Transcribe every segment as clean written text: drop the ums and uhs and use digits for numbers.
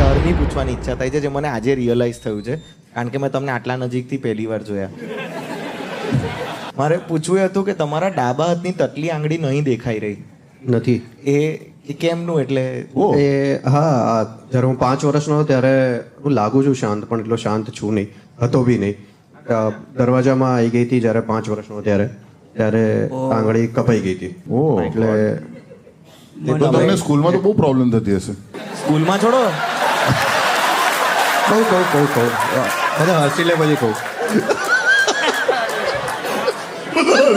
ક્યારની પૂછવાની ઈચ્છા થાય છે, જે મને આજે રિયલાઇઝ થયું છે, કારણ કે મેં તમને આટલા નજીકથી પહેલી વાર જોયા. મારે પૂછવું એ હતું કે તમારા ડાબા હાથની તતલી આંગળી નહીં દેખાઈ રહી. નથી. એ કેમનું? એટલે એ હા, જ્યારે હું 5 વર્ષનો હતો ત્યારે હું લાગુ છું શાંત, પણ એટલો શાંત છું નહીં, હતો બી નહીં. દરવાજામાં આવી ગઈ હતી જ્યારે 5 વર્ષનો ત્યારે આંગળી કપાઈ ગઈ હતી. એટલે તો તમને સ્કૂલમાં તો બહુ પ્રોબ્લેમ થતી હશે. સ્કૂલમાં છોડો, કહું બધા હસી લે પછી કહું.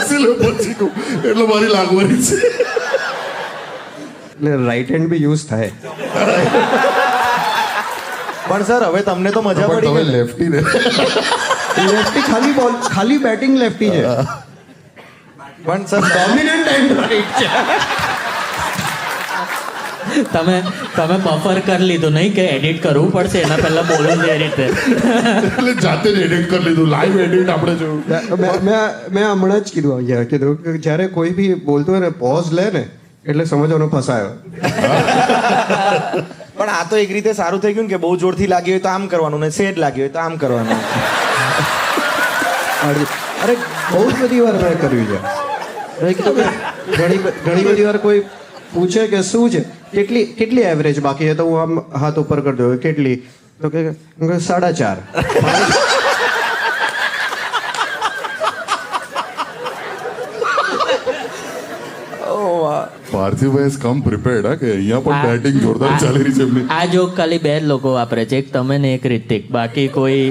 હસી લે પછી કહું એટલે મારી લાગવાની છે. એટલે રાઈટ હેન્ડ બી યુઝ થાય. પણ સર હવે તમને તો મજા પડી તમે ગઈ. લેફ્ટી ને લેફ્ટી ખાલી બેટિંગ લેફ્ટી છે, પણ સર ડોમિનન્ટ એન્ડ રાઈટ છે. તમે બફર કરી લીધું નહીં કે એડિટ કરવું પડશે એના પહેલા બોલું એ રીતે. એટલે જાતે જ એડિટ કરી લીધું. લાઈવ એડિટ આપણે જોયું. મેં હમણાં જ કીધું કે જ્યારે કોઈ બી બોલતું હોય ને પોઝ લે ને એટલે સમજવાનો ફસાયો. પણ આ તો એક રીતે સારું થઈ ગયું ને કે બહુ જોરથી લાગી હોય તો આમ કરવાનું, ને સેડ લાગી હોય તો આમ કરવાનું. અરે બહુ જ બધી વાર મેં કર્યું છે. ઘણી બધી વાર કોઈ પૂછે કે શું છે, કેટલી એવરેજ બાકી છે, તો હું આમ હાથ ઉપર કરી દઉં કેટલી, તો કે 4.5. પાર્થિવભાઈ કમ પ્રિપેર્ડ હા, કે અહીંયા પણ બેટિંગ જોરદાર ચાલી રહી છે એમની. આ જોક ખાલી 2 જ લોકો વાપરે છે, એક તમે ને એક રિતિક, બાકી કોઈ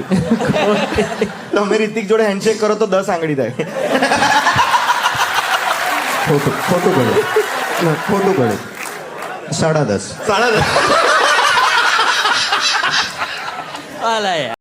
તમે રિતિક જોડે હેન્ડશેક કરો તો 10 આંગળી થાય. ખોટું ગણ્યું. 10.5. હાલા યાર.